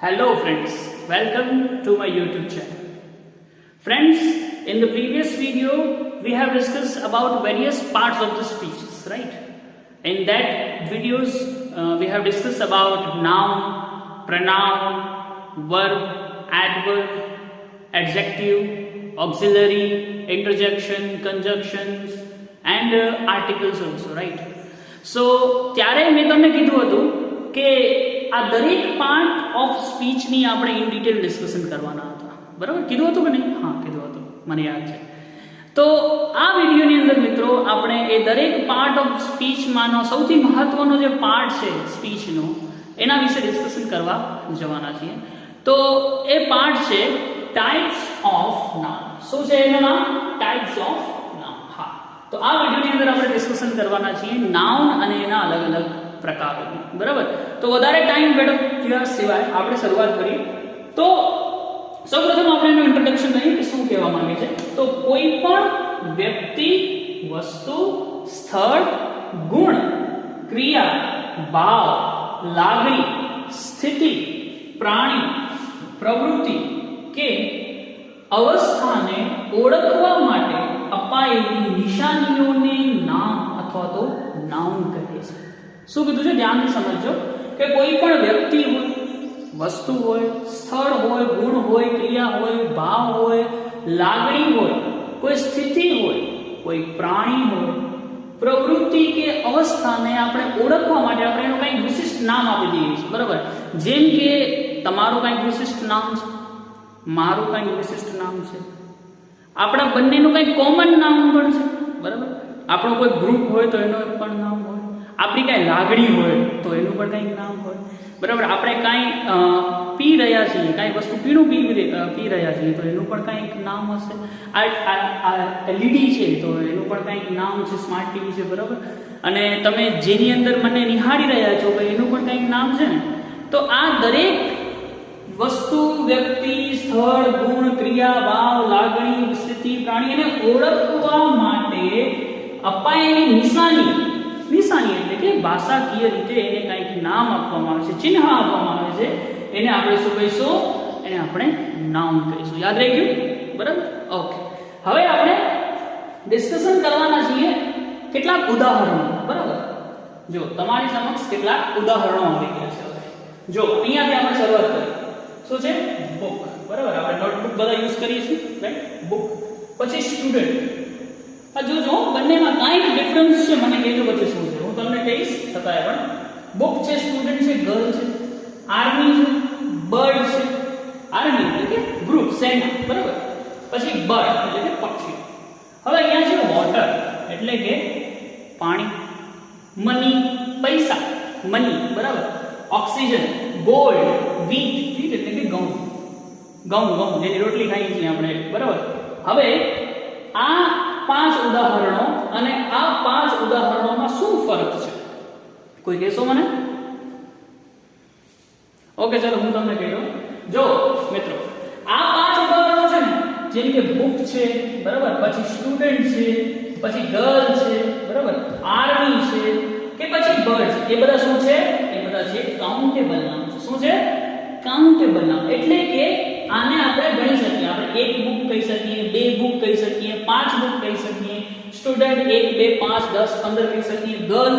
Hello friends, welcome to my YouTube channel. Friends, in the previous video we have discussed about various parts of the speeches, right? In that videos we have discussed about noun, pronoun, verb, adverb, adjective, auxiliary, interjection, conjunctions and articles also, right? So ત્યારે મેં તમને કીધું હતું કે આ દરેક part of સ્પીચની આપણે in detail discussion કરવાના હતા, બરાબર? કીધું હતું કે નહીં? હા, કીધું હતું, મને યાદ છે. તો આ વિડીયોની અંદર મિત્રો આપણે એ દરેક પાર્ટ ઓફ સ્પીચમાંનો સૌથી મહત્વનો જે પાર્ટ છે સ્પીચનો એના વિશે ડિસ્કશન કરવા જવાના છીએ. તો એ પાર્ટ છે ટાઈપ્સ ઓફ નાઉન. શું છે એનું નામ? Types of noun. હા, તો આ વિડીયોની અંદર આપણે ડિસ્કશન કરવાના છીએ નાઉન અને એના અલગ અલગ પ્રકારોની, બરાબર? તો વધારે ટાઈમ વેડફ્યા સિવાય આપણે શરૂઆત કરીએ. તો સૌપ્રથમ આપણે એનું ઇન્ટ્રોડક્શન લઈએ કે શું કહેવા માંગે છે. તો કોઈ પણ વ્યક્તિ, વસ્તુ, સ્થળ, ગુણ, ક્રિયા, ભાવ, લાગણી, સ્થિતિ, પ્રાણી, પ્રવૃત્તિ કે અવસ્થાને ઓળખવા માટે અપાયેલી નિશાનીઓને નામ અથવા તો નાઉન કહે છે. શું કીધું છે? ધ્યાનથી સમજજો કે કોઈ પણ વ્યક્તિ હોય, વસ્તુ હોય, સ્થળ હોય, ગુણ હોય, ક્રિયા હોય, ભાવ હોય, લાગણી હોય, કોઈ સ્થિતિ હોય, કોઈ પ્રાણી હોય, પ્રવૃત્તિ કે અવસ્થાને આપણે ઓળખવા માટે આપણે એનું કંઈક વિશિષ્ટ નામ આપી દઈએ છીએ, બરાબર? જેમ કે તમારું કંઈક વિશિષ્ટ નામ છે, મારું કંઈક વિશિષ્ટ નામ છે, આપણા બંનેનું કંઈક કોમન નામ પણ છે, બરાબર? આપણું કોઈ ગ્રુપ હોય તો એનું પણ નામ હોય, આપણી કાંઈ લાગણી હોય તો એનું પણ કંઈક નામ હોય, બરાબર? આપણે કાંઈ પી રહ્યા છીએ, કાંઈ વસ્તુ પીણું પી રહ્યા છીએ તો એનું પણ કંઈક નામ હશે. આ એલઈડી છે તો એનું પણ કંઈક નામ છે, સ્માર્ટ ટીવી છે, બરાબર? અને તમે જેની અંદર મને નિહાળી રહ્યા છો તો એનું પણ કંઈક નામ છે ને. તો આ દરેક વસ્તુ, વ્યક્તિ, સ્થળ, ગુણ, ક્રિયા, ભાવ, લાગણી, સ્થિતિ, પ્રાણી એને ઓળખવા માટે અપાયેલી નિશાની એટલે કે ભાષાકીય રીતે એને કંઈક નામ આપવામાં આવે છે, ચિહ્ન આપવામાં આવે છે. એને આપણે શું કહીશું? એને આપણે નાઉન કહીશું. યાદ રહી ગયું? બરાબર? ઓકે. હવે આપણે ડિસ્કશન કરવાના છીએ કેટલાક ઉદાહરણો, બરાબર? જો તમારી સમક્ષ કેટલાક ઉદાહરણો આવી ગયા છે. જો અહીંયાથી આપણે શરૂઆત કરીએ. શું છે? બુક, બરાબર? આપણે નોટબુક બધા યુઝ કરીએ છીએ, રાઈટ? બુક. પછી સ્ટુડન્ટ. આ જો બંનેમાં કાંઈક ડિફરન્સ છે મને કહેજો પછી શું છે, હું તમને કહીશ. છતાંય પણ બુક છે, સ્ટુડન્ટ છે, ગર્લ છે, આર્મી છે, બર્ડ છે. આર્મી એટલે કે ગ્રુપ, સેના, બરાબર? પછી બર્ડ એટલે કે પક્ષી. હવે અહીંયા છે વોટર એટલે કે પાણી, મની પૈસા, મની, બરાબર? ઓક્સિજન, ગોલ્ડ, વીટ એટલે કે ઘઉં જેની રોટલી ખાઈએ છીએ આપણે, બરાબર? હવે આ 5 ઉદાહરણો અને આ 5 ઉદાહરણોમાં શું ફરક છે? કોઈ કહેશો મને? ઓકે, ચલો હું તમને કહી દઉં. જો મિત્રો, આ 5 ઉદાહરણો છે ને, જેમ કે બુક છે, બરાબર? પછી સ્ટુડન્ટ છે, પછી ગર્લ છે, બરાબર? આર્મી છે કે પછી બર્ડ છે, એ બધા શું છે? એ બધા છે કાઉન્ટેબલ નામ છે. શું છે? કાઉન્ટેબલ નામ. એટલે કે આને આપણે ગણી શકીએ. આપણે 1 બુક કહી શકીએ, 2 બુક કહી શકીએ, 5 બુક કહી શકીએ, સ્ટુડન્ટ 1 2 5 10 15 કહી શકીએ, ગર્લ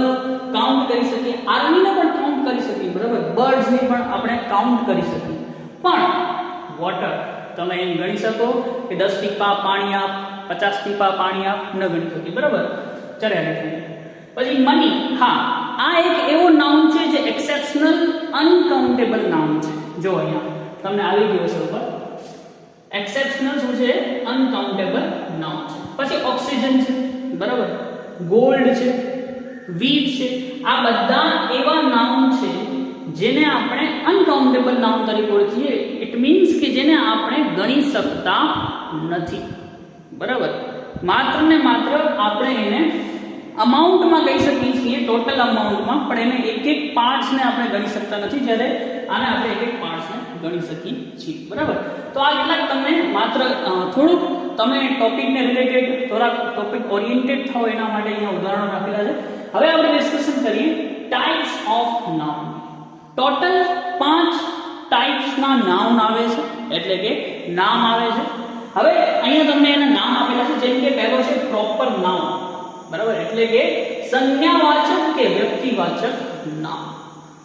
કાઉન્ટ કરી શકીએ, આર્મીને પણ કાઉન્ટ કરી શકીએ, બરાબર? બર્ડ્સને પણ આપણે કાઉન્ટ કરી શકીએ. પણ વોટર તમે એમ ગણી શકો કે 10 ટીપા પાણી આપ, 50 ટીપા પાણી આપ, ન ગણી શકીએ, બરાબર? ચર્યા નથી. પછી મની. હા, આ એક એવો નાઉન છે જે એક્સેપ્શનલ અનકાઉન્ટેબલ નાઉન છે. જો અહીંયા તમને આવી ગયો છે ઉપર. એક્સેપ્શનલ શું છે? અનકાઉન્ટેબલ નાઉન છે. પછી ઓક્સિજન છે, બરાબર? ગોલ્ડ છે, વીટ છે. આ બધા એવા નાઉન છે જેને આપણે અનકાઉન્ટેબલ નાઉન તરીકે ઓળખીએ. ઇટ મીન્સ કે જેને આપણે ગણી શકતા નથી, બરાબર? માત્ર ને માત્ર આપણે એને અમાઉન્ટમાં કહી શકીએ છીએ, ટોટલ અમાઉન્ટમાં, પણ એને એક પાર્ટ્સને આપણે ગણી શકતા નથી, જ્યારે આને આપણે એક પાર્ટ્સને ગણી શકીએ છીએ, બરાબર? તો આ કેટલાક તમને માત્ર થોડુંક તમે ટોપિકને રિલેટેડ, થોડાક ટોપિક ઓરિએન્ટેડ થાઓ એના માટે અહીંયા ઉદાહરણો રાખેલા છે. હવે આપણે ડિસ્કશન કરીએ ટાઈપ્સ ઓફ નાઉન. ટોટલ 5 ટાઈપ્સના નાઉન આવે છે, એટલે કે નામ આવે છે. હવે અહીંયા તમને એના નામ આપેલા છે, જેમ કે પહેલો છે પ્રોપર નાઉન, બરાબર, એટલે કે સંજ્ઞાવાચક કે વ્યક્તિવાચક નામ.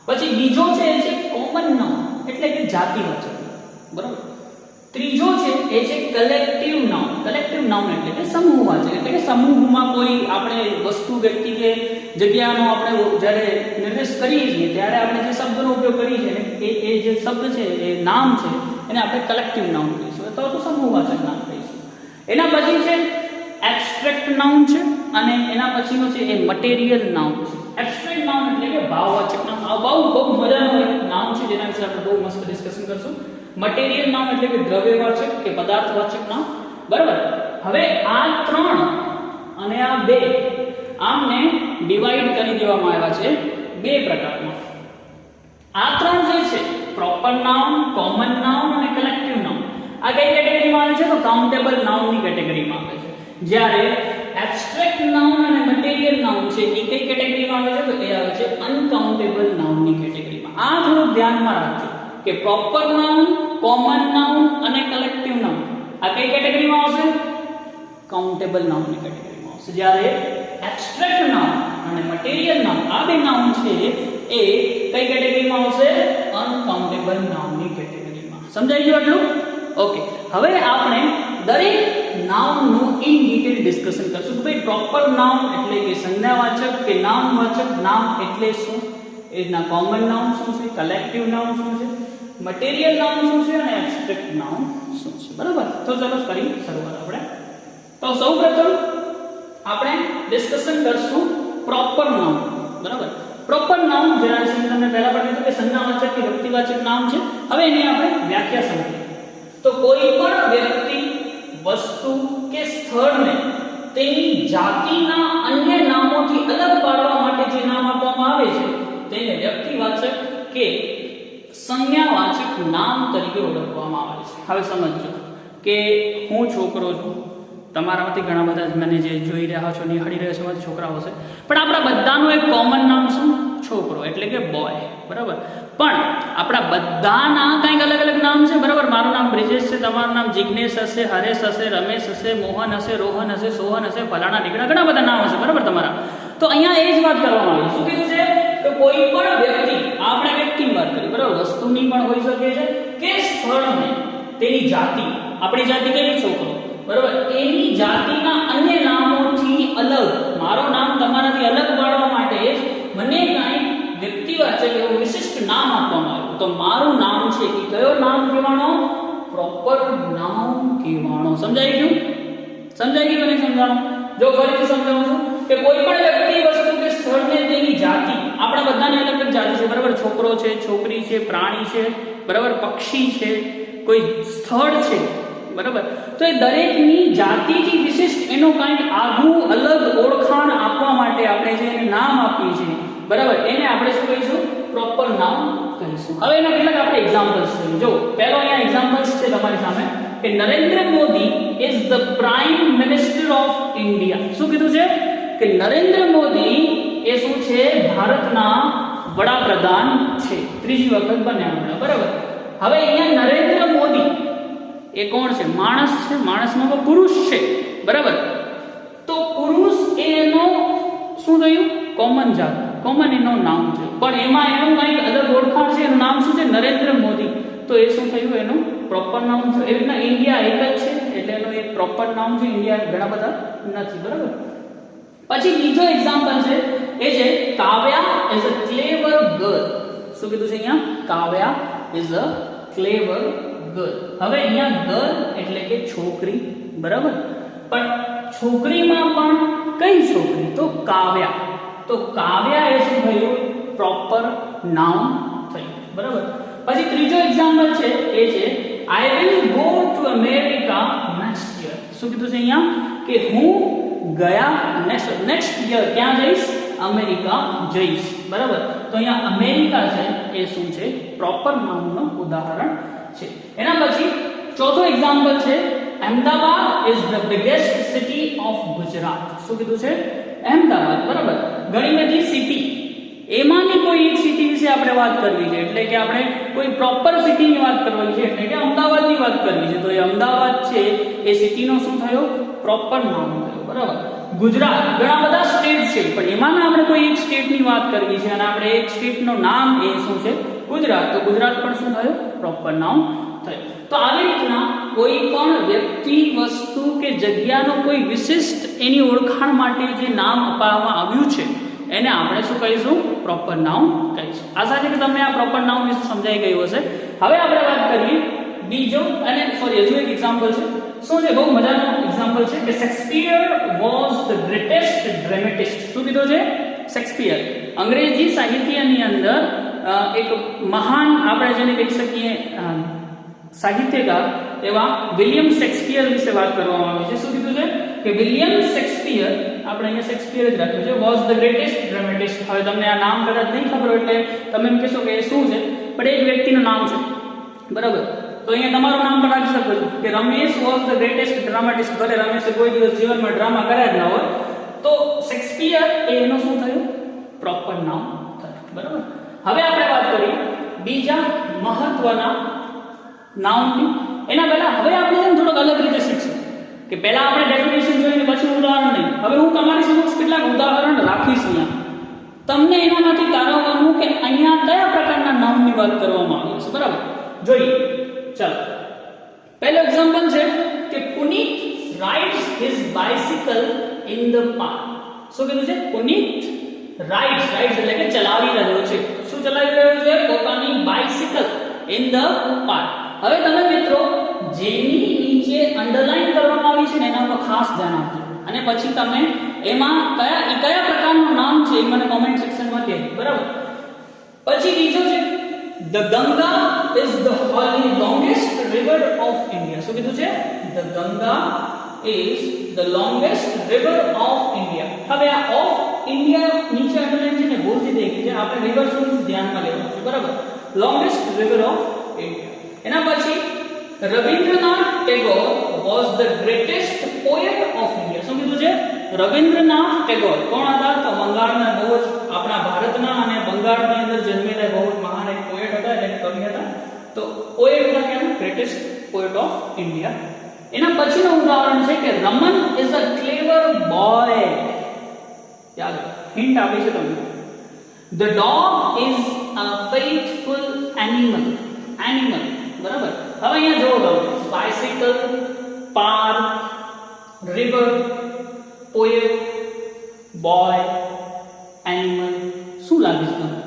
પછી બીજો છે એ છે કોમન નાઉન, એટલે કે જાતિવાચક, બરાબર. ત્રીજો છે એ છે કલેક્ટિવ નાઉન. કલેક્ટિવ નાઉન એટલે કે સમૂહવાચક, એટલે કે સમૂહમાં કોઈ આપણે વસ્તુ, વ્યક્તિ કે જગ્યાનો આપણે જ્યારે નિર્દેશ કરીએ છીએ ત્યારે આપણે જે શબ્દનો ઉપયોગ કરીએ છીએ એ જે શબ્દ છે એ નામ છે એને આપણે કલેક્ટિવ નાઉન કહીશું, અથવા તો સમૂહવાચક નામ કહીશું. એના પછી છે એબ્સ્ટ્રેક્ટ નાઉન છે, અને એના પછીનો છે એ મટીરિયલ નાઉન છે. એબ્સ્ટ્રેક્ટ નાઉન એટલે કે ભાવવાચક નામ. આ બહુ મજાનો એક નામ છે જેના વિશે આપણે બહુ મસ્ત ડિસ્કશન કરશું. મટીરિયલ નામ એટલે કે દ્રવ્યવાચક કે પદાર્થવાચક નામ, બરાબર. હવે આ 3 અને આ 2 આમને ડિવાઈડ કરી દેવામાં આવ્યા છે 2 પ્રકારમાં. આ 3 જે છે પ્રોપર નાઉન, કોમન નાઉન અને કલેક્ટિવ નાઉન, આ કઈ કેટેગરીમાં આવે છે? તો કાઉન્ટેબલ નાઉનની કેટેગરીમાં આવે છે. જ્યારે એબ્સ્ટ્રેક્ટ નાઉન અને મટીરિયલ નાઉન છે એ કઈ કેટેગરીમાં આવે છે? તો એ આવે છે અનકાઉન્ટેબલ નાઉનની કેટેગરીમાં. આ થોડું ધ્યાનમાં રાખજો કે પ્રોપર નાઉન, કોમન નાઉન અને કલેક્ટિવ નાઉન આ કઈ કેટેગરીમાં આવશે? કાઉન્ટેબલ નાઉનની કેટેગરીમાં આવશે. જ્યારે એબ્સ્ટ્રેક્ટ નાઉન અને મટીરિયલ નાઉન આ 2 નાઉન છે એ કઈ કેટેગરીમાં આવશે? અનકાઉન્ટેબલ નાઉનની કેટેગરીમાં. સમજાઈ ગયું આટલું? ઓકે. હવે આપણે દરેક નાઉનનું ઇન ડિટેલ ડિસ્કશન કરશું. ભાઈ પ્રોપર નાઉન એટલે કે સંજ્ઞાવાચક કે નામવાચક, નામ એટલે શું, એના કોમન નાઉન શું છે, કલેક્ટિવ નાઉન શું છે, મટીરિયલ નાઉન શું છે અને એબ્સ્ટ્રેક્ટ નાઉન શું છે, બરાબર. તો ચલો કરી શરૂઆત આપણે. તો સૌપ્રથમ આપણે ડિસ્કશન કરશું પ્રોપર નાઉન, બરાબર. પ્રોપર નાઉન જેના વિશે તમને પહેલા પણ કીધું કે સંજ્ઞાવાચક કે વ્યક્તિવાચક નામ છે. હવે એની આપણે વ્યાખ્યા સમજીએ. તો કોઈ પણ વ્યક્તિ, વસ્તુ કે સ્થળને તેની જાતિના અન્ય નામોથી અલગ પાડવા માટે જે નામ આપવામાં આવે છે તેને વ્યક્તિવાચક કે સંજ્ઞાવાચક નામ તરીકે ઓળખવામાં આવે છે. હવે સમજો કે હું છોકરો છું, તમારામાંથી ઘણા બધા મને જે જોઈ રહ્યા છો, નિહાળી રહ્યા છો, છોકરાઓ છે, પણ આપણા બધાનું એક કોમન નામ શું? છોકરો, એટલે કે બોય, બરાબર. પણ આપણા બધાના કંઈક અલગ અલગ નામ છે, બરાબર. મારું નામ બ્રિજેશ છે, તમારું નામ જિગ્નેશ હશે, હરેશ હશે, રમેશ હશે, મોહન હશે, રોહન હશે, સોહન હશે, ફલાણા ઢીકણા, ઘણા બધા નામ હશે, બરાબર તમારા. તો અહીંયા એ જ વાત કરવામાં આવી. શું કીધું છે? તો કોઈ પણ વ્યક્તિ, આપણે વ્યક્તિની વાત કરી, બરાબર, વસ્તુની પણ હોઈ શકે છે કે સ્થળને તેની જાતિ, આપણી જાતિ કેવી? છોકરો, બરાબર, એની જાતિના અન્ય નામોથી અલગ, મારો નામ તમારાથી અલગ પાડવા માટે મને કાંઈ વ્યક્તિવાચક એવું વિશિષ્ટ નામ આપવામાં આવ્યું. તો મારું નામ છે એ કયો નામ કહેવાનો? પ્રોપર નાઉન કહેવાનો. સમજાઈ ગયું? સમજાઈ ગયું? મને સમજાવો. જો ફરીથી સમજાવું છું કે કોઈ પણ વ્યક્તિ, વસ્તુ કે સ્થળને તેની જાતિ, આપણા બધાની અલગ અલગ જાતિ છે, બરાબર. છોકરો છે, છોકરી છે, પ્રાણી છે, બરાબર, પક્ષી છે, કોઈ સ્થળ છે, બરાબર. તો એ દરેકની જાતિથી વિશિષ્ટ એનો કાંઈક આગવું અલગ ઓળખાણ આપવા માટે આપણે જે એને નામ આપીએ છીએ, બરાબર, એને આપણે શું કહીશું? પ્રોપર નાઉન કહીશું. હવે એના કેટલાક આપણે એક્ઝામ્પલ્સ જોઈએ. જો પહેલો અહીંયા એક્ઝામ્પલ્સ છે તમારી સામે કે Narendra Modi is the prime minister of India. શું કીધું છે? કે નરેન્દ્ર મોદી એ શું છે? ભારતના વડાપ્રધાન છે. ત્રીજી વખત બન્યા, બરાબર. હવે અહીંયા નરેન્દ્ર મોદી એ કોણ છે? માણસ છે. માણસમાં તો પુરુષ છે, બરાબર. તો પુરુષ એનો શું થયું? કોમન જાત, કોમન એનો નામ છે, પણ એમાં એનું કંઈક અલગ ઓળખાણ છે, એનું નામ શું છે? નરેન્દ્ર મોદી. તો એ શું થયું? એનું પ્રોપર નામ છે. એવી રીતના ઇન્ડિયા એક જ છે એટલે એનું એક પ્રોપર નામ છે. ઇન્ડિયા ઘણા બધા નથી, બરાબર. પછી બીજો એક્ઝામ્પલ છે એ છે કાવ્યા ઇઝ અ ક્લેવર ગર્લ. શું કીધું છે અહીંયા? કાવ્યા ઇઝ અ ક્લેવર ગર્લ. હવે અહીંયા ગર્લ એટલે કે છોકરી, બરાબર. પણ છોકરીમાં પણ કઈ છોકરી? તો કાવ્યા. તો કાવ્યા એ શું થયું? પ્રોપર નાઉન થયું, બરાબર. પછી ત્રીજો એક્ઝામ્પલ છે એ છે I will go to America next year. શું કીધું છે અહીંયા? કે હું ગયા નેક્સ્ટ યર ક્યાં જઈશ? અમેરિકા જઈશ, બરાબર. તો અહીંયા અમેરિકા છે એ શું છે? પ્રોપર નાઉનનું ઉદાહરણ છે. એના પછી ચોથો એક્ઝામ્પલ છે Ahmedabad is the biggest city of Gujarat. શું કીધું છે? અહેમદાબાદ, બરાબર. ઘણી બધી સિટી, એમાંની કોઈ કોઈ એક સિટી વિશે આપણે વાત કરવી છે, એટલે કે આપણે કોઈ પ્રોપર સિટીની વાત કરવાની છે, એટલે કે અમદાવાદની વાત કરવી છે, તો એ અમદાવાદ છે એ સિટીનો શું થયો? પ્રોપર નામ થયો. બરાબર. ગુજરાત ઘણા બધા સ્ટેટ છે, પણ એમાંના આપણે કોઈ એક સ્ટેટની વાત કરવી છે અને આપણે એક સ્ટેટનું નામ એ શું છે? ગુજરાત. તો ગુજરાત પણ શું થયું? પ્રોપર નામ થયું. તો આવી રીતના કોઈ પણ વ્યક્તિ, વસ્તુ કે જગ્યાનો કોઈ વિશિષ્ટ એની ઓળખાણ માટે જે નામ આપવામાં આવ્યું છે એને આપણે શું કહીશું? પ્રોપર નાઉન કહીશું. આશા છે કે તમને આ પ્રોપર નાઉન વિશે સમજાઈ ગયું હશે. હવે આપણે વાત કરીએ બીજો, અને સોરી હજુ એક એક્ઝામ્પલ છે. શું છે? બહુ મજાનો એક્ઝામ્પલ છે કે શેક્સપિયર વોઝ ધ ગ્રેટેસ્ટ ડ્રામેટિસ્ટ. શું કીધું છે? શેક્સપિયર અંગ્રેજી સાહિત્યની અંદર એક મહાન, આપણે જેને કહી શકીએ સાહિત્યકાર એવા વિલિયમ શેક્સપિયર વિશે વાત કરવામાં આવી છે. શું કીધું છે? કે વિલિયમ શેક્સપિયર, આપણે અહીંયા શેક્સપિયર જ રાખ્યું છે, વોઝ ધ ગ્રેટેસ્ટ ડ્રામેટિસ્ટ. હવે તમને આ નામ કદાચ નહીં ખબર હોય એટલે તમે એમ કહેશો કે એ શું છે, પણ એક વ્યક્તિનું નામ છે. બરાબર. તો અહીંયા તમારું નામ પણ રાખી શકો છો કે રમેશ વોઝ ધ ગ્રેટેસ્ટ ડ્રામેટિસ્ટ. ભલે રમેશે કોઈ દિવસ જીવનમાં ડ્રામા કર્યા જ ના હોય, તો શેક્સપિયર એનું શું થયું? પ્રોપર નામ થયું. બરાબર. હવે આપણે વાત કરીએ બીજા મહત્વના નાઉનની. એના પહેલા હવે આપણે થોડોક અલગ રીતે શીખશું કે પહેલા આપણે ડેફિનેશન જોઈને પછી ઉદાહરણ નહીં. હવે હું તમારી સમક્ષ કેટલાક ઉદાહરણ રાખીશ અહીંયા. તમને એનામાંથી તારવવાનું કે અહીંયા કયા પ્રકારના નાઉનની વાત કરવામાં આવી છે. બરાબર. જોઈએ. ચાલો. પહેલો એક્ઝામ્પલ છે કે પુનીત rides his bicycle in the park. શું કીધું છે? પુનીત રાઇડ્સ એટલે કે ચલાવી રહ્યો છે. શું ચલાવી રહ્યો છે? પોતાની બાઇસિકલ ઇન ધ પાર્ક. હવે તમે મિત્રો જેની નીચે અંડરલાઈન કરવામાં આવી છે ને એના પર ખાસ ધ્યાન આપજો, અને પછી તમે એમાં કયા પ્રકારનું નામ છે એ મને કોમેન્ટ સેક્શનમાં કહેજો. બરાબર. પછી બીજો છે the Ganga is the longest river of India. શું કીધું છે? The Ganga is the longest river of India. હવે આ ઓફ ઇન્ડિયા નીચે અંડરલાઈન છે ને ભૂલથી દેખી છે, આપણે રિવર શું ધ્યાનમાં લેવાનું છે. બરાબર. longest river of India. એના પછી Rabindranath Tagore was the greatest poet of India. શું કીધું છે? રવિન્દ્રનાથ ટેગોર કોણ હતા? તો બંગાળના બહુ જ આપણા ભારતના અને બંગાળની અંદર જન્મેલા બહુ જ મહાન એક પોએટ હતા, એટલે કવિ હતા. તો પોએટ હતા કેમ? Greatest poet of India. એના પછીનું ઉદાહરણ છે કે Raman is a clever boy. યાદ હિન્ટ આપી છે તમને. The dog is a faithful animal. બરાબર. હવે અહીંયા જોવો તમે bicycle, park, river, poet, boy, animal. શું લાગે છે તમને?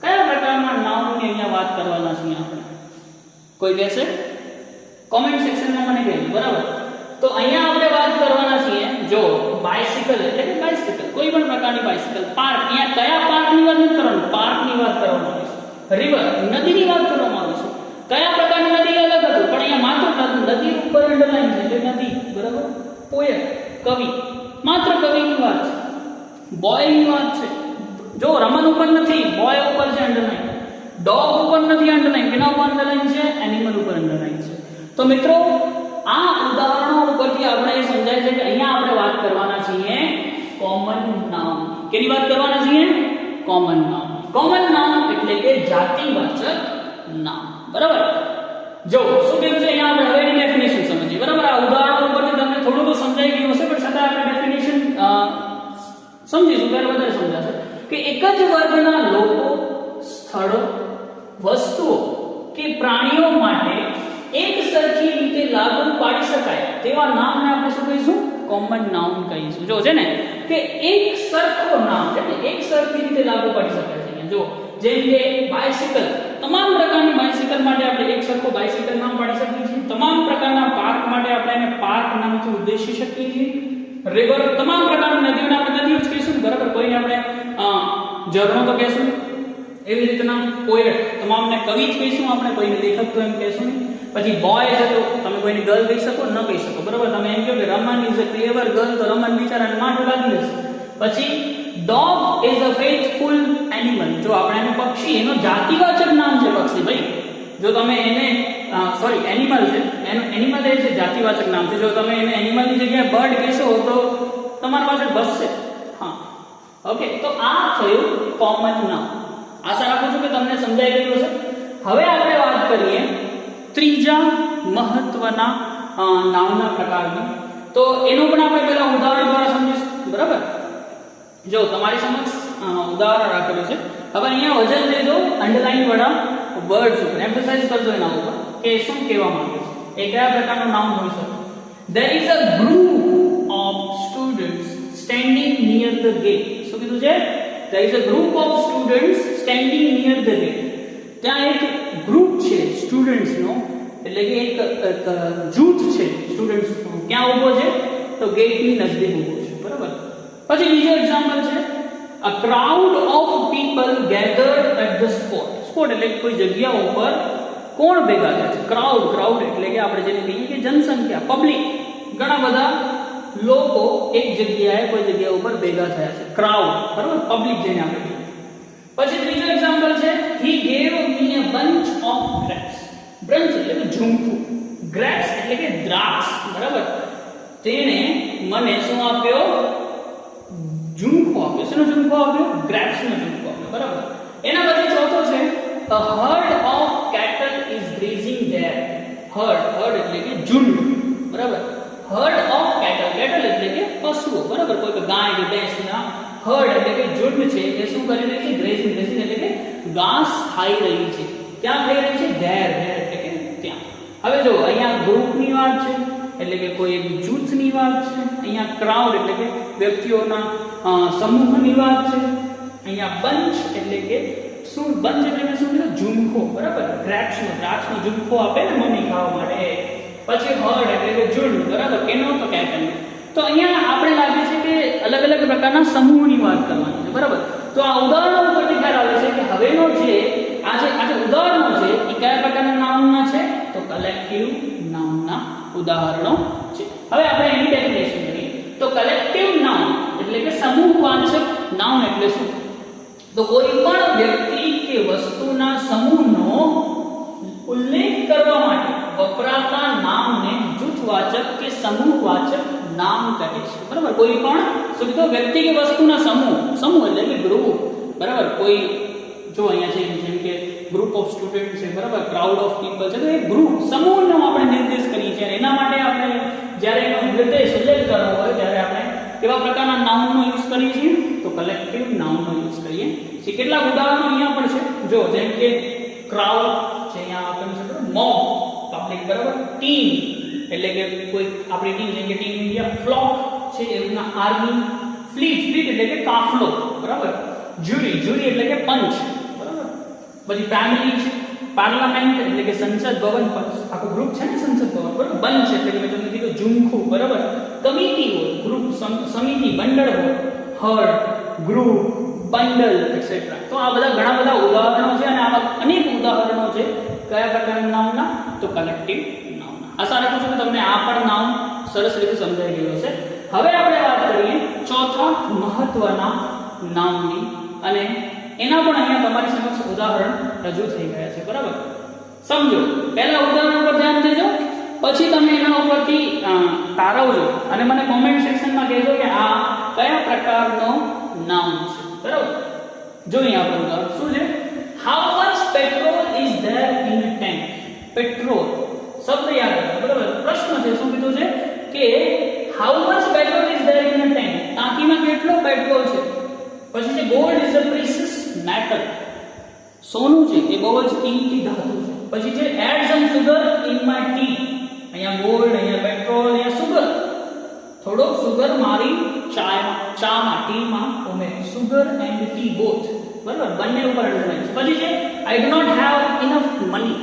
કયા પ્રકારના નાઉનની અહીંયા વાત કરવાના છીએ આપણે? કોઈ કહેશે? કોમેન્ટ સેક્શનમાં મને કહેજો. બરાબર. તો અહીંયા આપણે વાત કરવાના છીએ જો બાઇસિકલ એટલે કે બાઇસિકલ, કોઈ પણ પ્રકારની બાઇસિકલ. પાર્ક, અહીંયા કયા પાર્કની વાત નથી કરવાની? પાર્કની વાત કરવામાં આવી છે. રિવર, નદીની વાત કરવામાં આવી છે. કયા પ્રકારની નદી અલગ હતું, પણ અહીંયા માત્ર નદી ઉપર અંડરલાઈન છે એટલે નદી. બરાબર. પોએટ, કવિ, માત્ર કવિની વાત છે. બોયની વાત છે. જો રમન ઉપર નથી, બોય ઉપર છે અંડરલાઈન. ડોગ ઉપર નથી અંડરલાઈન, કેના ઉપર અંડરલાઈન છે? એનિમલ ઉપર અંડરલાઈન છે. તો મિત્રો આ ઉદાહરણો ઉપરથી આપણે એ સમજાય છે કે અહીંયા આપણે વાત કરવાના છીએ કોમન નાઉન. કેની વાત કરવાના છીએ? Common noun. કોમન નાઉન એટલે કે જાતિવાચક નામ. બરાબર. જો શું કીધું છે અહીંયા આપણે હવે એની ડેફિનેશન સમજીએ. બરાબર. આ ઉદાહરણો ઉપરથી તમને થોડું તો સમજાઈ ગયું હશે, પણ છતાં આપણે ડેફિનેશન સમજીશું ત્યારે વધારે સમજાશે કે એક જ વર્ગના લોકો, સ્થળો, વસ્તુઓ કે પ્રાણીઓ માટે એક સરખી રીતે લાગુ પાડી શકાય તેવા નામને આપણે શું કહીશું? કોમન નાઉન કહીશું. જો છે ને કે એક સરખો નામ છે ને એક સરખી રીતે લાગુ પાડી શકાય છે. જો જેમ કે બાઇસિકલ, તમામ પ્રકારની બાઇસિકલ માટે આપણે એક સરખો બાઇસિકલ નામ પાડી શકીએ છીએ. તમામ પ્રકારના પાર્ક માટે આપણે એને પાર્ક નામથી ઉદ્દેશી શકીએ છીએ. રિવર, તમામ પ્રકારની નદીઓને આપણે નદીઓ જ કહીશું. બરાબર. કોઈને આપણે ઝરણો તો કહીશું. એવી રીતના પોએટ, તમામને કવિ જ કહીશું આપણે, કોઈને લેખક તો એમ કહીશું. પછી બોય છે તો તમે કોઈની ગર્લ કહી શકો? ન કહી શકો. બરાબર. તમે એમ કહો કે Raman is a clever girl, તો રમન બિચારાને માઠું લાગી જશે. પછી dog is a faithful animal. જો આપણે એનું પક્ષી, એનો જાતિવાચક નામ છે પક્ષી ભાઈ. જો તમે એને સોરી એનિમલ છે, એનું એનિમલ એ છે જાતિવાચક નામ છે. જો તમે એને એનિમલની જગ્યાએ બર્ડ કહેશો તો તમારી પાસે બસશે. હા. ઓકે. તો આ થયું કોમન નાઉન. આશા રાખું છું કે તમને સમજાઈ ગયું હશે. હવે આપણે વાત કરીએ ત્રીજા મહત્વના નામના પ્રકારની. તો એનું પણ આપણે પહેલા ઉદાહરણ દ્વારા સમજીશું. બરાબર, જો તમારી સમક્ષ ઉદાહરણ રાખેલું છે. હવે અહીંયા વજન લેજો અંડરલાઈન વાળા વર્ડ્સ ઉપર, એમ્ફસાઇઝ કરજો એના ઉપર કે શું કહેવા માંગે છે, એ કયા પ્રકારનું નામ હોઈ શકે. There is a group of students standing near the gate. શું કીધું છે? There is a group of students standing near the gate. ત્યાં એક ગ્રુપ છે સ્ટુડન્ટ્સ નો, એટલે કે એક જૂથ છે સ્ટુડન્ટ્સ નો. ક્યાં ઊભો છે? તો ગેટ ની નજીક ઊભો છે. બરાબર. પછી બીજો એક્ઝામ્પલ છે a crowd of people gathered at the spot. Spot એટલે કોઈ જગ્યા ઉપર કોણ ભેગા થાય છે? ક્રાઉડ એટલે કે આપણે જેને કહીએ કે જનસંખ્યા, પબ્લિક. ઘણા બધા લોકો એક જગ્યાએ કોઈ જગ્યા ઉપર ભેગા થયા છે, ક્રાઉડ. બરાબર, પબ્લિક જેને આપણે કહીએ. પછી ત્રીજો એક્ઝામ્પલ છે he gave me a bunch of grapes. branch એટલે કે ઝુમખું, grapes એટલે કે દ્રાક્ષ. બરાબર, તેણે મને શું આપ્યો? ઝુમખું આપ્યો. શેનો ઝુમખો આપ્યો? ગ્રેપ્સ નો ઝુમખો આપ્યો. બરાબર. એના પછી ચોથો છે a herd of cattle is grazing there. herd એટલે કે ઝુંડ. બરાબર, herd of cattle એટલે કે પશુઓ. બરાબર, કોઈ ગાય કે ભેંસના herd એટલે કે ઝુંડ છે એ શું કરી રહી છે? grazing એટલે કે ઘાસ ખાઈ રહી છે. ક્યાં ખાઈ રહી છે? there એટલે કે ત્યાં. હવે જો અહીંયા ગ્રુપની વાત છે એટલે કે કોઈ એક જૂથની વાત છે. અહીંયા ક્રાઉડ એટલે કે વ્યક્તિઓના સમૂહની વાત છે. અહીંયા બંચ એટલે કે શું? બંચ એટલે કે શું? ઝુમખો. બરાબર, દ્રાક્ષનો ઝુમખો આપે ને મમ્મી ખાવા માટે. પછી હર્ડ એટલે કે ઝુંડ. બરાબર, કેનો? તો કેટલ. તો અહીંયા આપણે લાગે છે કે અલગ અલગ પ્રકારના સમૂહની વાત કરવાની છે. બરાબર, તો આ ઉદાહરણો ઉપરથી ખ્યાલ આવે છે કે હવેનો જે આજે ઉદાહરણો છે એ કયા પ્રકારના નાઉનના છે? તો કલેક્ટિવ નાઉનના ઉદાહરણો છે. હવે આપણે એની ડેફિનેશન કરીએ તો કલેક્ટિવ નાઉન એટલે કે સમૂહવાચક નાઉન એટલે શું? તો કોઈ પણ વ્યક્તિ કે વસ્તુના સમૂહનો ઉલ્લેખ કરવા માટે વપરાતા નામને જૂથવાચક કે સમૂહવાચક નામ કહે છે. બરાબર, કોઈ પણ શું કીધું? વ્યક્તિ કે વસ્તુના સમૂહ એટલે કે ગ્રુપ. બરાબર, કોઈ જો અહીંયા છે જેમ કે ગ્રુપ ઓફ સ્ટુડન્ટ છે. બરાબર, ક્રાઉડ ઓફ પીપલ છે. તો એ ગ્રુપ સમૂહનો આપણે નિર્દેશ કરીએ છીએ. એના માટે આપણે જ્યારે એનો નિર્દેશ ઉલ્લેખ કરવો હોય ત્યારે આપણે કેવા પ્રકારના નાઉનનો યુઝ કરીએ છીએ? તો કલેક્ટિવ નાઉનનો યુઝ કરીએ છીએ. કેટલાક ઉદાહરણો અહીંયા પણ છે. જો જેમ કે ક્રાઉડ છે, અહીંયા આપેલું છે મોબ, પબ્લિક. બરાબર, ટીમ એટલે કે કોઈ આપણી ટીમ, જેમ કે ટીમ ઇન્ડિયા. ફ્લોક છે એના આર્મી. ફ્લીટ એટલે કે કાફલો. બરાબર, જ્યુરી એટલે કે પંચ. બરાબર, પછી ફેમિલી છે. પાર્લામેન્ટ એટલે કે સંસદ ભવન, આખું ગ્રુપ છે ને સંસદ ભવન. બરાબર, બંચ એટલે કે મેં તમને કીધું ઝુમખું. બરાબર, કમિટી હોય, ગ્રુપ, સમિતિ, મંડળ હોય. Herd, group, bundle etcetera. તો આ બધા ઘણા બધા ઉદાહરણો છે અને આવા અનેક ઉદાહરણો છે કયા પ્રકારના નામના? તો કલેક્ટિવ નામના. આશા રાખું છું કે તમને આ પણ નામ સરસ રીતે સમજાઈ ગયું હશે. હવે આપણે વાત કરીએ ચોથા મહત્વના નામની, અને એના પણ અહીંયા તમારી સમક્ષ ઉદાહરણ રજૂ થઈ ગયા છે. બરાબર, સમજો. પહેલા ઉદાહરણ પર ધ્યાન દેજો, પછી તમે એના ઉપરથી તારવજો અને મને કોમેન્ટ સેક્શનમાં કહેજો કે આ કયા પ્રકારનો નામ છે. બરાબર, જો અહીંયા આપણું ઉદાહરણ શું છે? How much petrol is there in a tank. Petrol શબ્દ યાદ રાખો. બરાબર, પ્રશ્ન છે. શું કીધું છે કે how much petrol is there in a tank. ટાંકીમાં કેટલો પેટ્રોલ છે? પછી છે ગોલ્ડ ઇઝ અ પ્રીસિયસ મેટલ. સોનું છે એ બહુ જ કિંમતી ધાતુ છે. પછી છે add some sugar in my tea. અહીંયા ગોલ્ડ, અહીંયા પેટ્રોલ, અહીંયા સુગર. થોડોક સુગર મારી ચામાં, ટીમાં ઉમેર. Sugar and tea both. બરાબર, બંને ઉપર અંડરલાઈન છે. પછી છે I do not have enough money.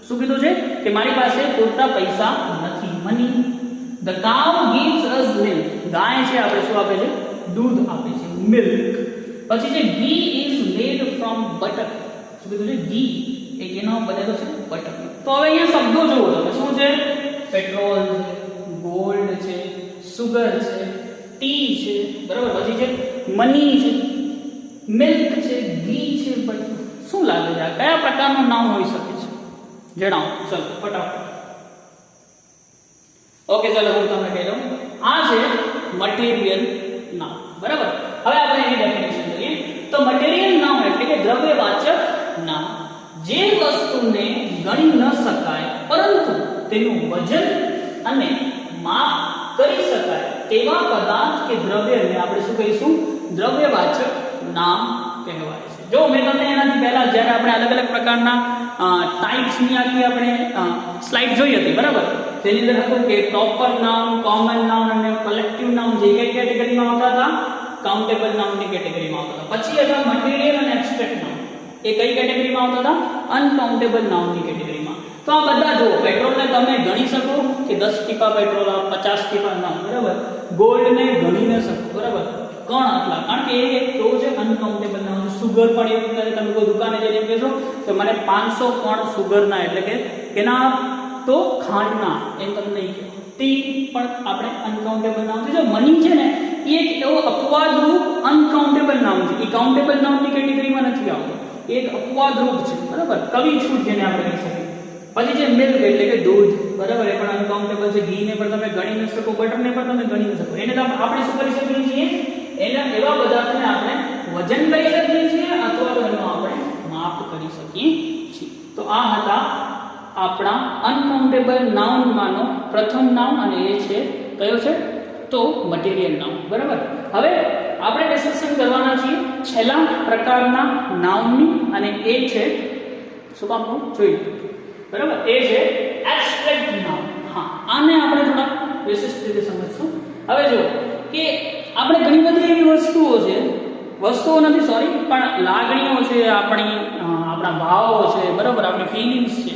શું કીધું છે કે મારી પાસે પૂરતા પૈસા નથી. Money. The cow gives us milk. ગાય છે આપણે શું આપે છે? દૂધ આપે છે, મિલ્ક. પછી છે ઘી ઇઝ મેડ ફ્રોમ બટર. શું કીધું છે? ઘી એ કેનો બનેલો છે? બટર. તો હવે અહીંયા શબ્દો જોવો તમે. શું છે? પેટ્રોલ છે, ગોલ્ડ છે, સુગર છે, ટી છે. બરાબર, પછી છે મની છે, મિલ્ક છે, ઘી છે. પછી શું લાગે છે આ કયા પ્રકારનું નામ હોઈ શકે છે? જણાવો. ચલો ફટાફટ. ઓકે, ચાલો હું તમને કહી દઉં. આ છે મટીરિયલ નામ. બરાબર, હવે આપણે એની ડેફિનેશન કરીએ તો મટીરિયલ નાઉન એટલે કે દ્રવ્યવાચક નામ જે વસ્તુને ગણી ન શકાય પરંતુ તેનું વજન અને માપ કરી શકાય તેવા પદાર્થ કે દ્રવ્યને આપણે શું કહીશું? દ્રવ્યવાચક નામ કહેવાય છે. જો મેં તમને એનાથી પહેલા જ્યારે આપણે અલગ અલગ પ્રકારના ટાઇપ્સની આખી આપણે સ્લાઇડ જોઈ હતી, બરાબર? તેની અંદર હતું કે પ્રોપર નાઉન, કોમન નાઉન અને કલેક્ટિવ નાઉન જે કઈ કેટેગરીમાં આવતા હતા? કાઉન્ટેબલ નાઉનની કેટેગરીમાં આવતા હતા. પછી હતા મટીરિયલ અને એબ્સ્ટ્રેક્ટ નાઉન, એ કઈ કેટેગરીમાં આવતા હતા? અનકાઉન્ટેબલ નાઉનની કેટેગરીમાં. તો આ બધા જો પેટ્રોલને તમે ગણી શકો કે 10 ટીપા પેટ્રોલ, 50 ટીપા ના, બરાબર? ગોલ્ડને ગણી ન શકો, બરાબર? કણ આટલા, કારણ કે એ તો છે અનકાઉન્ટેબલ નાઉન. સુગર પણ એવું કરે, તમે કોઈ દુકાને જઈને એમ કહેશો કે મને 500 કણ સુગરના, એટલે કે એના તો ખાંડના, એમ તમને નહીં કહે. ટી પણ આપણે અનકાઉન્ટેબલ નાઉન છે. જો મની છે ને એ એક એવો અપવાદરૂપ અનકાઉન્ટેબલ નાઉન છે. એ કાઉન્ટેબલ નાઉનની કેટેગરીમાં નથી આવતો. એક અપવાદરૂપ છે, બરાબર? કવિ છૂટ જેને આપણે કહી શકીએ. પછી જે મિલ્ક એટલે કે દૂધ, બરાબર? એ પણ અનકાઉન્ટેબલ છે. ઘીને પણ તમે ગણી ન શકો, બટરને પણ તમે ગણી ન શકો. એને આપણે શું કરી શકીએ છીએ? એના એવા પદાર્થને આપણે વજન કરી શકીએ છીએ અથવા તો એનો આપણે માપ કરી શકીએ છીએ. તો આ હતા આપણા અનકાઉન્ટેબલ નાઉનમાંનો પ્રથમ નાઉન, અને એ છે કયો છે? તો મટીરિયલ નાઉન, બરાબર? હવે આપણે ડિસ્કશન કરવાના છીએ છેલ્લા પ્રકારના નાઉનની, અને એ છે શું કામ જોઈ, બરાબર? એ છે એબ્સ્ટ્રેક્ટ નાઉન. હા, આને આપણે થોડા વિશિષ્ટ રીતે સમજશું. હવે જો કે આપણે ઘણી બધી એવી વસ્તુઓ નથી, સોરી, પણ લાગણીઓ છે, આપણા ભાવો છે, બરાબર? આપણી ફિલિંગ્સ છે,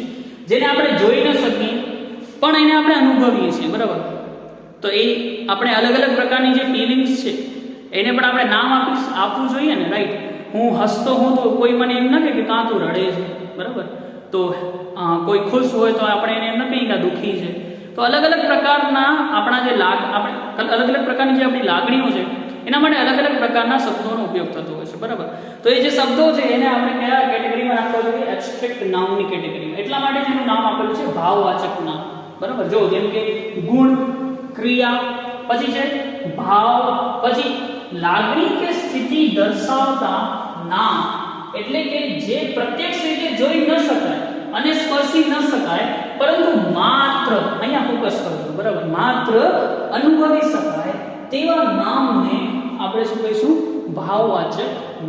જેને આપણે જોઈ ન શકીએ પણ એને આપણે અનુભવીએ છીએ, બરાબર? તો એ આપણે અલગ અલગ પ્રકારની જે ફિલિંગ્સ છે એને પણ આપણે નામ આપવું જોઈએ ને, રાઈટ? હું હસતો હું તો કોઈ મને એમ ન કહે કે કાં તું રડે છે, બરાબર? તો કોઈ ખુશ હોય તો આપણે એને એમ ન કહીએ કે દુઃખી છે. તો અલગ અલગ પ્રકારના આપણા જે આપણે અલગ અલગ પ્રકારની જે આપણી લાગણીઓ છે એના માટે અલગ અલગ પ્રકારના શબ્દોનો ઉપયોગ થતો હોય છે, બરાબર? તો એ જે શબ્દો છે એને આપણે કયા કેટેગરીમાં રાખવા જોઈએ? એબ્સ્ટ્રેક્ટ નાઉનની કેટેગરીમાં. એટલા માટે જેનું નામ આપેલું છે ભાવવાચક નામ, બરાબર? જો જેમ કે ગુણ, ક્રિયા, પછી છે ભાવ, પછી લાગણી કે સ્થિતિ દર્શાવતા નામ, એટલે કે જે પ્રત્યક્ષ રીતે જોઈ ન શકાય અને સ્પર્શી ન શકાય પરંતુ માત્ર, અહીંયા ફોકસ કરજો, બરાબર? માત્ર અનુભવી શકાય તેવા નામને આપણે શું કહીશું? ભાવવાચક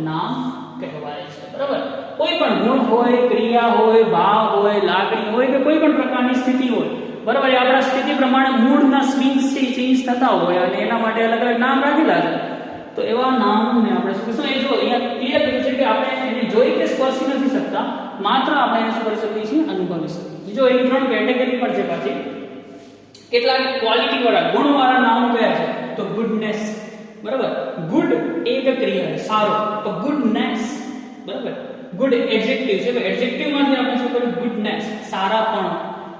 નામ કહેવાય છે, બરાબર? કોઈ પણ ગુણ હોય, ક્રિયા હોય, ભાવ હોય, લાગણી હોય કે કોઈ પણ પ્રકારની સ્થિતિ હોય, બરાબર? એ આપણા સ્થિતિ પ્રમાણે મૂડના સ્વિંગ્સ ચેન્જ થતા હોય અને એના માટે અલગ અલગ નામ રાખેલા છે. તો એવા નામને આપણે શું કહીશું? એ જો અહીંયા ક્લિયર કર્યું છે કે આપણે એને જોઈ કે સ્પર્શી નથી શકતા, માત્ર આપણે એને શું કરી શકીએ છીએ? અનુભવી શકીએ. જો એની 3 કેટેગરી પણ છે. પાછી કેટલાક ક્વોલિટી વાળા, ગુણવાળા નામ કયા છે? તો ગુડનેસ, બરાબર? ગુડ એક ક્રિયા છે, સારો, તો ગુડનેસ, બરાબર? ગુડ એડજેક્ટિવ છે, તો એડજેક્ટિવમાંથી આપણે શું કરીએ? ગુડનેસ, સારાપણ,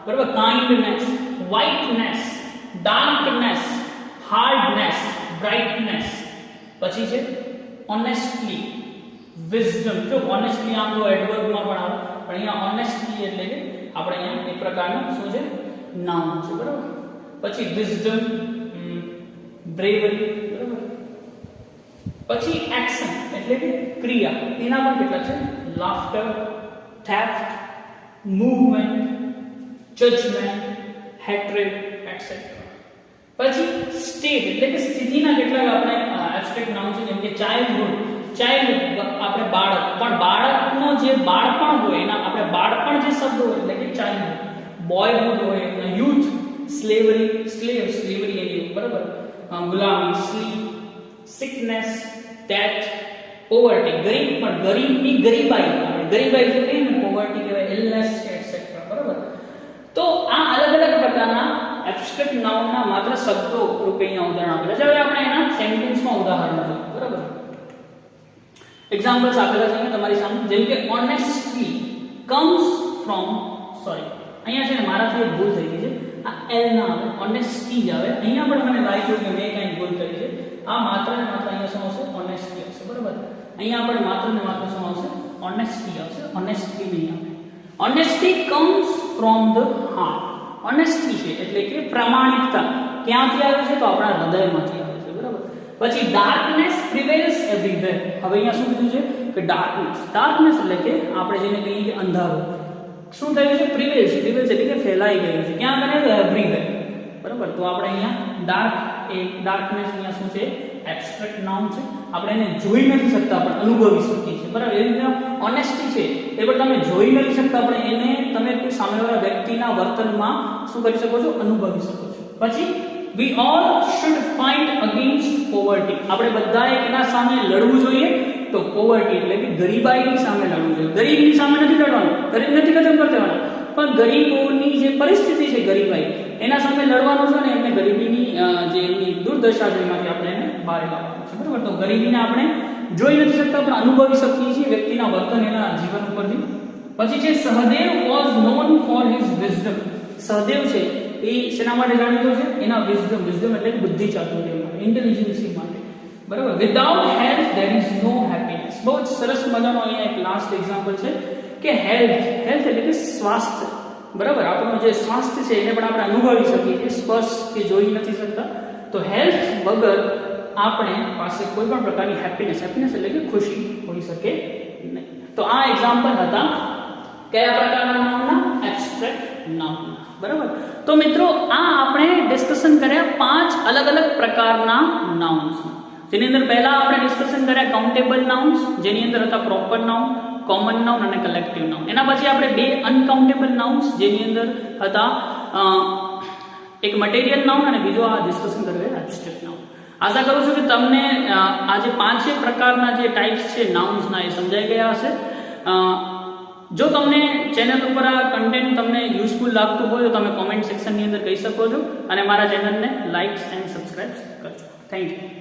બરાબર? Kindness, whiteness, darkness, hardness, brightness. પછી છે ઓનેસ્ટલી, વિઝડમ. જો ઓનેસ્ટલી આમ તો એડવર્બમાં પણ આવે, પણ અહીંયા ઓનેસ્ટલી એટલે કે આપણે અહીંયા એક પ્રકારનું શું છે? નાઉન છે, બરાબર? પછી વિઝડમ, બ્રેવરી, બરાબર? પછી એક્શન એટલે કે ક્રિયા, એના પણ કેટલા છે? Laughter, theft, movement, judgement, hatred, etcetera. પછી સ્ટેટ એટલે કે સ્થિતિના કેટલાક આપણે એબ્સ્ટ્રેક્ટ નાઉન છે, જેમ કે ચાઇલ્ડહુડ, આપણે બાળક, પણ બાળકનો જે બાળપણ હોય એના આપણે બાળપણ જે શબ્દ હોય એટલે કે ચાઇલ્ડહુડ, બોયહુડ હોય, યુથ, સ્લેવરી, સ્લેવરી એની, બરાબર? ગુલામી, સ્લીપ, સિકનેસ, ડેથ, પોવર્ટી, ગરીબ, પણ ગરીબની ગરીબાઈ, ગરીબાઈ જે કહીએ ને પોવર્ટી કહેવાય, ઇલનેસ, એટસેટ્રા, બરાબર? તો આ અલગ અલગ પ્રકારના એબ્સ્ટ્રેક્ટ નાઉનના માત્ર શબ્દો રૂપે અહીંયા ઉદાહરણ આપેલા છે. હવે આપણે એના સેન્ટેન્સમાં ઉદાહરણ જોઈએ, બરાબર? એક્ઝામ્પલ્સ આપેલા છે તમારી સામે, જેમ કે ઓનેસ્ટલી કમ્સ ફ્રોમ, સોરી અહીંયા છે ને મારાથી એક ભૂલ થઈ ગઈ છે, આ એલ ના આવે, ઓનેસ્ટી જ આવે. અહીંયા પણ મને લાગ્યું કે મેં કંઈ ભૂલ કરી છે. આ માત્ર ને માત્ર અહીંયા શું આવશે? ઓનેસ્ટી આવશે, બરાબર? અહીંયા પણ માત્ર ને માત્ર શું આવશે? ઓનેસ્ટી આવશે, ઓનેસ્ટી નહીં આવે. Honesty comes from the heart. Honesty છે એટલે કે પ્રમાણિકતા ક્યાંથી આવે છે? તો આપણા હૃદયમાંથી આવે છે, બરાબર? પછી ડાર્કનેસ, prevails everywhere. હવે અહીંયા શું કીધું છે કે ડાર્કનેસ એટલે કે આપણે જેને કહીએ કે અંધારું શું થયું છે prevails એટલે કે ફેલાઈ ગયું છે ક્યાં બને તો everywhere બરાબર. તો આપણે અહીંયા ડાર્કનેસ અહીંયા શું છે એબ્સ્ટ્રેક્ટ નાઉન છે આપણે એને જોઈ નથી શકતા પણ અનુભવી શકીએ છીએ બરાબર. એ રીતે ઓનેસ્ટી છે એ પણ તમે જોઈ નથી શકતા પણ એને તમે કોઈ સામેવાળા વ્યક્તિના વર્તનમાં શું કરી શકો છો અનુભવી શકો છો. પછી we all should fight against poverty. આપણે બધાએ એના સામે લડવું જોઈએ તો poverty એટલે કે ગરીબાઈની સામે લડવું જોઈએ. ગરીબીની સામે નથી લડવાનું, ગરીબ નથી ખતમ કરી દેવાનું, પણ ગરીબોની જે પરિસ્થિતિ છે ગરીબાઈ એના સામે લડવાનું છે ને એમને ગરીબીની જે એમની દુર્દશા છે એમાંથી આપણે એને બહાર લાવવાનું છે બરાબર. તો ગરીબીને આપણે જોઈ નથી શકતા પણ અનુભવી શકીએ છીએ વ્યક્તિના વર્તન એના જીવન ઉપરથી. પછી છે Sahadev was known for his wisdom. Sahadev છે એ શેના માટે જાણીતો છે એના વિઝડમ એટલે બુદ્ધિ ચાતુર્ય માટે, ઇન્ટેલિજન્સી માટે બરાબર. Without health there is no happiness. બહુ જ સરસ મજાનો અહીંયા એક લાસ્ટ એક્ઝામ્પલ છે કે હેલ્થ એટલે કે સ્વાસ્થ્ય બરાબર. આપણું જે સ્વાસ્થ્ય છે એને પણ આપણે અનુભવી શકીએ છીએ, સ્પર્શ કે જોઈ નથી શકતા. તો હેલ્થ વગર આપણે પાસે કોઈ પણ પ્રકારની હેપીનેસ એટલે કે ખુશી હોઈ શકે નહીં. તો આ એક્ઝામ્પલ હતા કયા પ્રકારના નાઉનના? એબ્સ્ટ્રેક્ટ નાઉનના બરાબર. તો મિત્રો આ આપણે ડિસ્કશન કર્યા 5 અલગ અલગ પ્રકારના નાઉન્સ, જેની અંદર પહેલા આપણે ડિસ્કશન કર્યા કાઉન્ટેબલ નાઉન્સ, જેની અંદર હતા પ્રોપર નાઉન, કોમન નાઉન અને કલેક્ટિવ નાઉન. એના પછી આપણે 2 અનકાઉન્ટેબલ નાઉન્સ, જેની અંદર હતા એક મટીરિયલ નાઉન અને બીજો આ ડિસ્કશન કર્યું એબ્સ્ટ્રેક્ટ નાઉન. આશા કરું છું કે તમને આ જે 5 પ્રકારના જે ટાઈપ્સ છે નાઉન્સના એ સમજાઈ ગયા હશે. જો તમને ચેનલ ઉપર આ કન્ટેન્ટ તમને યુઝફુલ લાગતું હોય તો તમે કોમેન્ટ સેક્શનની અંદર કહી શકો છો અને મારા ચેનલને લાઇક્સ એન્ડ સબસ્ક્રાઇબ કરજો. Thank you.